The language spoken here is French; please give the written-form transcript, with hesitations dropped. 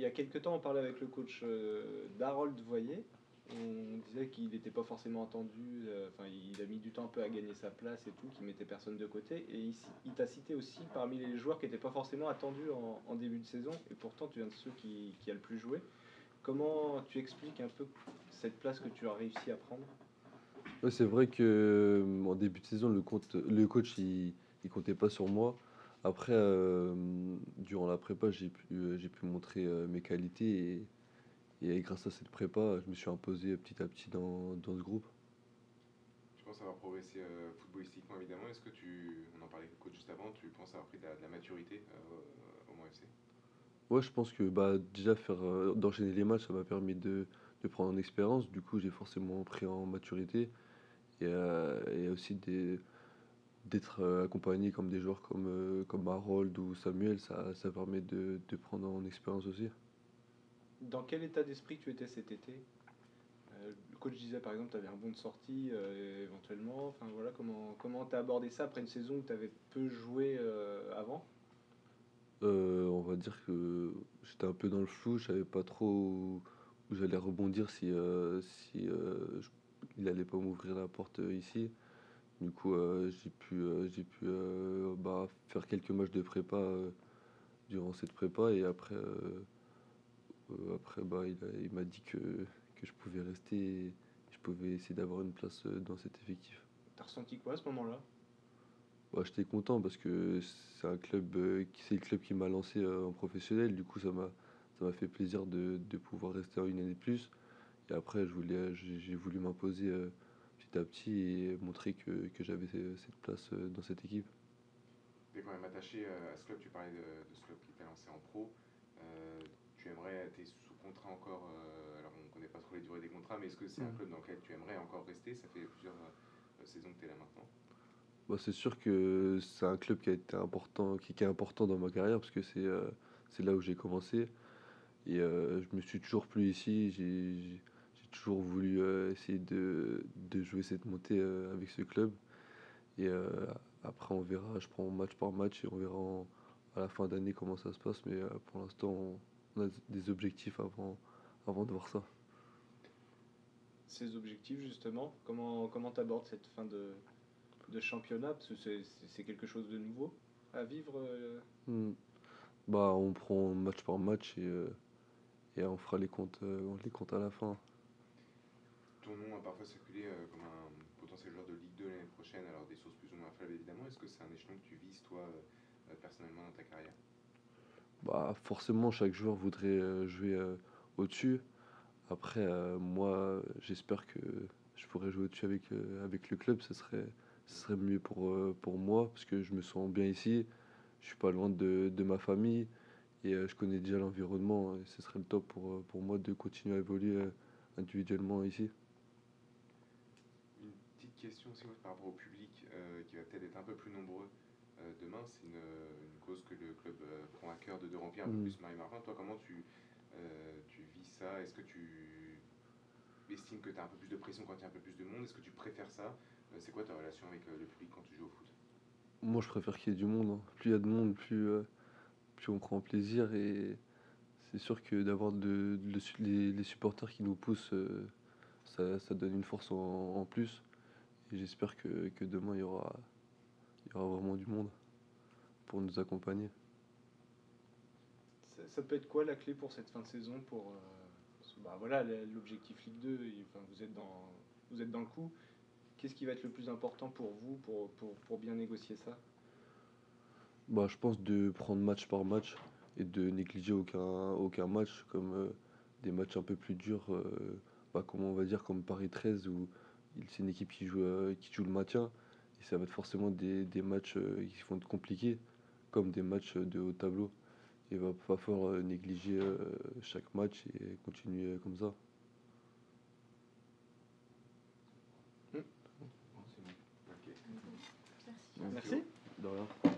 y a quelques temps, on parlait avec le coach d'Harold Voyer. On disait qu'il n'était pas forcément attendu, enfin il a mis du temps un peu à gagner sa place et tout, qu'il mettait personne de côté. Et il t'a cité aussi parmi les joueurs qui n'étaient pas forcément attendus en début de saison, et pourtant tu es un de ceux qui a le plus joué. Comment tu expliques un peu cette place que tu as réussi à prendre? Ouais, c'est vrai que en début de saison, le coach il comptait pas sur moi. Après, durant la prépa, j'ai pu montrer mes qualités et grâce à cette prépa, je me suis imposé petit à petit dans ce groupe. Tu penses avoir progressé footballistiquement évidemment. Est-ce que on en parlait avec le coach juste avant, tu penses avoir pris de la maturité au Mans FC? Ouais, je pense que bah, déjà d'enchaîner les matchs, ça m'a permis de prendre en expérience. Du coup, j'ai forcément pris en maturité et aussi d'être accompagné comme des joueurs comme Harold ou Samuel, ça permet de prendre en expérience aussi. Dans quel état d'esprit tu étais cet été? Le coach disait par exemple tu avais un bon de sortie éventuellement. Enfin voilà, comment tu as abordé ça après une saison où tu avais peu joué avant? On va dire que j'étais un peu dans le flou, je savais pas trop où j'allais rebondir si il allait pas m'ouvrir la porte ici. Du coup, j'ai pu bah, faire quelques matchs de prépa durant cette prépa et après bah, il m'a dit que je pouvais rester et je pouvais essayer d'avoir une place dans cet effectif. T'as ressenti quoi à ce moment-là? Bah, j'étais content parce que c'est un club, c'est le club qui m'a lancé en professionnel. Du coup, ça m'a fait plaisir de pouvoir rester une année de plus. Et après, j'ai voulu m'imposer petit à petit et montrer que j'avais cette place dans cette équipe. Tu es quand même attaché à ce club, tu parlais de ce club qui t'a lancé en pro. Tu aimerais, tu es sous contrat encore, alors on ne connaît pas trop les durées des contrats, mais est-ce que c'est un Mm. club dans lequel tu aimerais encore rester? Ça fait plusieurs saisons que tu es là maintenant. Bah, c'est sûr que c'est un club qui a été important, qui est important dans ma carrière parce que c'est là où j'ai commencé. Et je me suis toujours plu ici. J'ai toujours voulu essayer de jouer cette montée avec ce club. Et après, on verra. Je prends match par match et on verra à la fin d'année comment ça se passe. Mais pour l'instant, on a des objectifs avant de voir ça. Ces objectifs justement, comment t'abordes cette fin de championnat? Parce que c'est quelque chose de nouveau à vivre. Hmm. Bah, on prend match par match et on fera les comptes à la fin. Ton nom a parfois circulé comme un potentiel joueur de Ligue 2 l'année prochaine, alors des sources plus ou moins affable évidemment. Est-ce que c'est un échelon que tu vises toi personnellement dans ta carrière? Bah, forcément, chaque joueur voudrait jouer au-dessus. Après, moi, j'espère que je pourrais jouer au-dessus avec le club. Ce serait mieux pour moi parce que je me sens bien ici. Je suis pas loin de ma famille et je connais déjà l'environnement. Et ce serait le top pour moi de continuer à évoluer individuellement ici. Une petite question aussi moi, par rapport au public qui va peut-être être un peu plus nombreux demain. C'est une cause que le club prend à cœur de remplir un peu Hmm. plus Marie-Marvin. Toi, comment tu vis ça? Est-ce que tu estimes que tu as un peu plus de pression quand il y a un peu plus de monde? Est-ce que tu préfères ça? C'est quoi ta relation avec le public quand tu joues au foot? Moi, je préfère qu'il y ait du monde, hein. Plus il y a de monde, plus on prend plaisir et c'est sûr que d'avoir les supporters qui nous poussent, ça donne une force en plus. Et j'espère que demain, il y aura vraiment du monde pour nous accompagner. Ça peut être quoi la clé pour cette fin de saison pour parce que, bah, voilà, l'objectif Ligue 2, enfin, vous êtes dans le coup. Qu'est-ce qui va être le plus important pour vous pour bien négocier ça? Bah, je pense de prendre match par match et de négliger aucun match, comme des matchs un peu plus durs, bah, comme on va dire comme Paris 13 où c'est une équipe qui joue le maintien. Et ça va être forcément des matchs qui vont être compliqués, comme des matchs de haut tableau. Il va pas falloir négliger chaque match et continuer comme ça. Hmm. Ok. Merci. De rien.